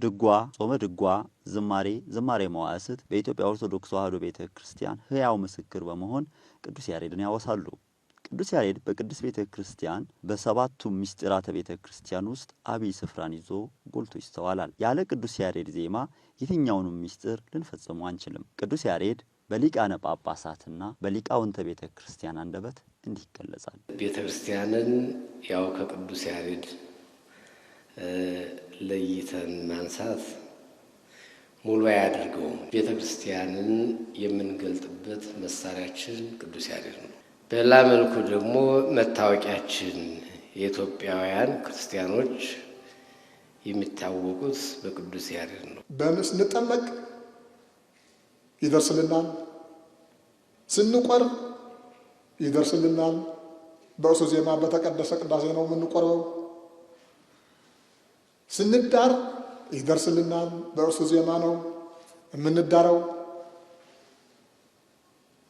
ድጓ፣ ጾመ ድጓ፣ ዝማሬ መዋዕስት በኢትዮጵያ ኦርቶዶክስ ተዋሕዶ ቤተክርስቲያን ሕያው ምስክር በመሆን ቅዱስ ያሬድን ያወሳሉ። ቅዱስ ያሬድ በቅዱስ ቤተክርስቲያን በሰባቱ ምስጢራተ ቤተክርስቲያን ውስጥ አብይ ስፍራን ይዞ ጎልቶ ይስተዋላል። ያለ ቅዱስ ያሬድ ዜማ የትኛውንም ምስጢር ልንፈጽመው አንችልም። ቅዱስ ያሬድ በሊቃነ ጳጳሳትና በሊቃውንተ ቤተክርስቲያን አንደበት እንዲህ ይገለጻል። ቤተክርስቲያንን ያው ከቅዱስ ያሬድ ለይተን ማንሳት ሙሉ አያደርገውም። ቤተክርስቲያንን የምንገልጥበት መሳሪያችን ቅዱስ ያሬድ ነው። በሌላ መልኩ ደግሞ መታወቂያችን የኢትዮጵያውያን ክርስቲያኖች የሚታወቁት በቅዱስ ያሬድ ነው። ስንጠመቅ ይደርስልናል፣ ስንቆርብ ይደርስልናል። በእሱ ዜማ በተቀደሰ ቅዳሴ ነው የምንቆርበው። ስንዳር ይደርስልናል፣ በእርሱ ዜማ ነው የምንዳረው።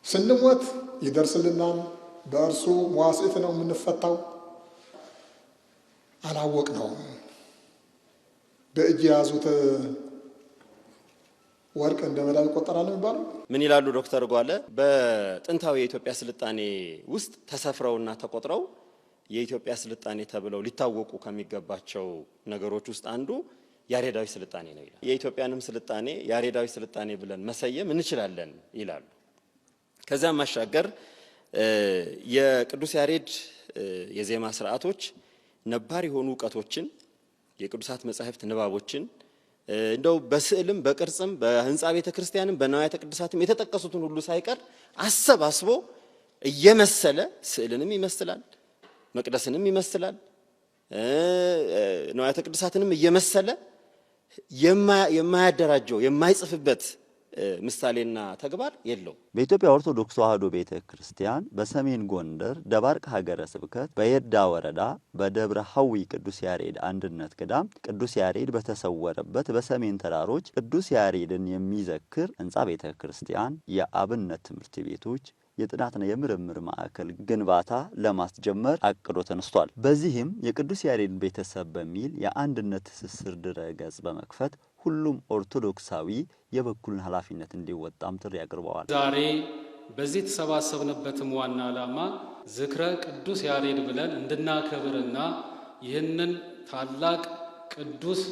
ስንሞት ይደርስልናል፣ በእርሱ መዋሥዕት ነው የምንፈታው። አላወቅነውም። በእጅ የያዙት ወርቅ እንደ መዳብ ይቆጠራል የሚባለው ምን ይላሉ ዶክተር ጓለ? በጥንታዊ የኢትዮጵያ ስልጣኔ ውስጥ ተሰፍረውና ተቆጥረው የኢትዮጵያ ስልጣኔ ተብለው ሊታወቁ ከሚገባቸው ነገሮች ውስጥ አንዱ ያሬዳዊ ስልጣኔ ነው ይላል። የኢትዮጵያንም ስልጣኔ ያሬዳዊ ስልጣኔ ብለን መሰየም እንችላለን ይላሉ። ከዛም ማሻገር የቅዱስ ያሬድ የዜማ ስርዓቶች ነባር የሆኑ ዕውቀቶችን የቅዱሳት መጻሕፍት ንባቦችን እንደው በስዕልም በቅርጽም በህንጻ ቤተክርስቲያንም በንዋያተ ቅድሳትም የተጠቀሱትን ሁሉ ሳይቀር አሰባስቦ እየመሰለ ስዕልንም ይመስላል፣ መቅደስንም ይመስላል፣ ንዋያተ ቅድሳትንም እየመሰለ የማያደራጀው የማይጽፍበት ምሳሌና ተግባር የለው። በኢትዮጵያ ኦርቶዶክስ ተዋሕዶ ቤተክርስቲያን በሰሜን ጎንደር ደባርቅ ሀገረ ስብከት በየዳ ወረዳ በደብረ ሐዊ ቅዱስ ያሬድ አንድነት ገዳም ቅዱስ ያሬድ በተሰወረበት በሰሜን ተራሮች ቅዱስ ያሬድን የሚዘክር ህንጻ ቤተክርስቲያን፣ የአብነት ትምህርት ቤቶች፣ የጥናትና የምርምር ማዕከል ግንባታ ለማስጀመር አቅዶ ተነስቷል። በዚህም የቅዱስ ያሬድ ቤተሰብ በሚል የአንድነት ትስስር ድረ-ገጽ በመክፈት ሁሉም ኦርቶዶክሳዊ የበኩልን ኃላፊነት እንዲወጣም ጥሪ አቅርበዋል። ዛሬ በዚህ የተሰባሰብንበትም ዋና ዓላማ ዝክረ ቅዱስ ያሬድ ብለን እንድናከብርና ይህንን ታላቅ ቅዱስ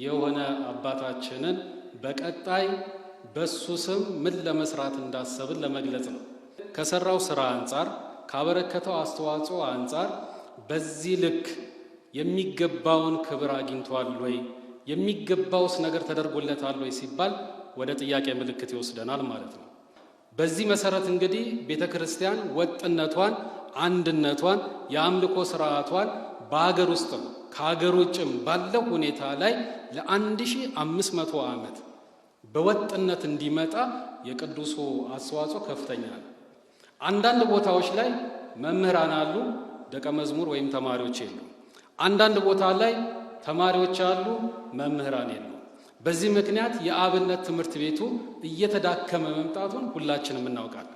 የሆነ አባታችንን በቀጣይ በሱ ስም ምን ለመስራት እንዳሰብን ለመግለጽ ነው። ከሰራው ስራ አንጻር ካበረከተው አስተዋጽኦ አንጻር በዚህ ልክ የሚገባውን ክብር አግኝቷል ወይ የሚገባውስ ነገር ተደርጎለታል ወይ ሲባል ወደ ጥያቄ ምልክት ይወስደናል ማለት ነው። በዚህ መሰረት እንግዲህ ቤተክርስቲያን ወጥነቷን፣ አንድነቷን፣ የአምልኮ ስርዓቷን በአገር ውስጥም ከአገር ውጭም ባለው ሁኔታ ላይ ለ1500 ዓመት በወጥነት እንዲመጣ የቅዱሱ አስተዋጽኦ ከፍተኛ ነው። አንዳንድ ቦታዎች ላይ መምህራን አሉ፣ ደቀ መዝሙር ወይም ተማሪዎች የሉም። አንዳንድ ቦታ ላይ ተማሪዎች አሉ፣ መምህራን የሉም። በዚህ ምክንያት የአብነት ትምህርት ቤቱ እየተዳከመ መምጣቱን ሁላችንም እናውቃለን።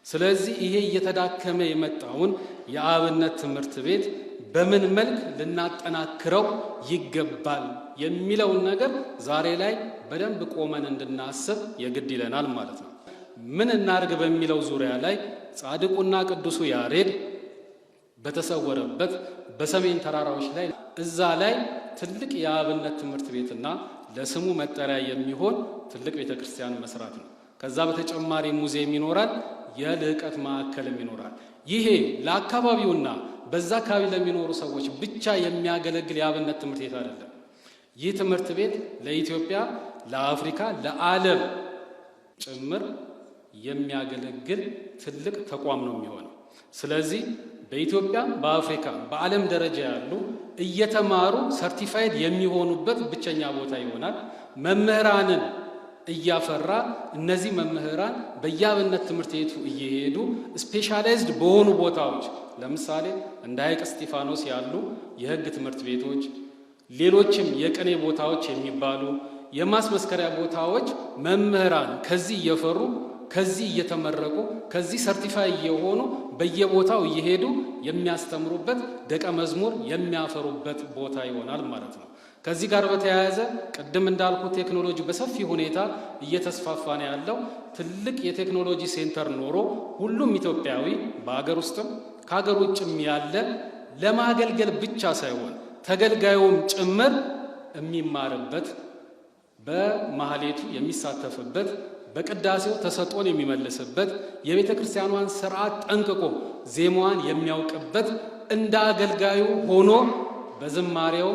ስለዚህ ይሄ እየተዳከመ የመጣውን የአብነት ትምህርት ቤት በምን መልክ ልናጠናክረው ይገባል የሚለውን ነገር ዛሬ ላይ በደንብ ቆመን እንድናስብ የግድ ይለናል ማለት ነው። ምን እናርግ በሚለው ዙሪያ ላይ ጻድቁና ቅዱሱ ያሬድ በተሰወረበት በሰሜን ተራራዎች ላይ እዛ ላይ ትልቅ የአብነት ትምህርት ቤትና ለስሙ መጠሪያ የሚሆን ትልቅ ቤተክርስቲያን መስራት ነው። ከዛ በተጨማሪ ሙዚየም ይኖራል፣ የልዕቀት ማዕከልም ይኖራል። ይሄ ለአካባቢውና በዛ አካባቢ ለሚኖሩ ሰዎች ብቻ የሚያገለግል የአብነት ትምህርት ቤት አይደለም። ይህ ትምህርት ቤት ለኢትዮጵያ፣ ለአፍሪካ፣ ለዓለም ጭምር የሚያገለግል ትልቅ ተቋም ነው የሚሆነው። ስለዚህ በኢትዮጵያ፣ በአፍሪካ፣ በዓለም ደረጃ ያሉ እየተማሩ ሰርቲፋይድ የሚሆኑበት ብቸኛ ቦታ ይሆናል። መምህራንን እያፈራ እነዚህ መምህራን በየአብነት ትምህርት ቤቱ እየሄዱ ስፔሻላይዝድ በሆኑ ቦታዎች ለምሳሌ እንደ ሐይቅ እስጢፋኖስ ያሉ የሕግ ትምህርት ቤቶች፣ ሌሎችም የቅኔ ቦታዎች የሚባሉ የማስመስከሪያ ቦታዎች መምህራን ከዚህ እየፈሩ ከዚህ እየተመረቁ ከዚህ ሰርቲፋይ የሆኑ በየቦታው እየሄዱ የሚያስተምሩበት ደቀ መዝሙር የሚያፈሩበት ቦታ ይሆናል ማለት ነው። ከዚህ ጋር በተያያዘ ቅድም እንዳልኩ ቴክኖሎጂ በሰፊ ሁኔታ እየተስፋፋ ነው ያለው። ትልቅ የቴክኖሎጂ ሴንተር ኖሮ ሁሉም ኢትዮጵያዊ በአገር ውስጥም ከሀገር ውጭም ያለ ለማገልገል ብቻ ሳይሆን ተገልጋዩም ጭምር የሚማርበት፣ በማህሌቱ የሚሳተፍበት፣ በቅዳሴው ተሰጥኦን የሚመልስበት፣ የቤተ ክርስቲያኗን ስርዓት ጠንቅቆ ዜማዋን የሚያውቅበት፣ እንደ አገልጋዩ ሆኖ በዝማሬው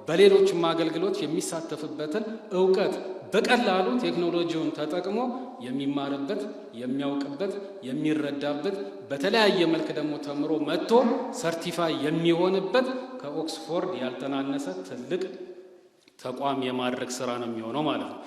በሌሎችም አገልግሎት የሚሳተፍበትን ዕውቀት በቀላሉ ቴክኖሎጂውን ተጠቅሞ የሚማርበት፣ የሚያውቅበት፣ የሚረዳበት፣ በተለያየ መልክ ደግሞ ተምሮ መጥቶ ሰርቲፋይ የሚሆንበት ከኦክስፎርድ ያልተናነሰ ትልቅ ተቋም የማድረግ ስራ ነው የሚሆነው ማለት ነው።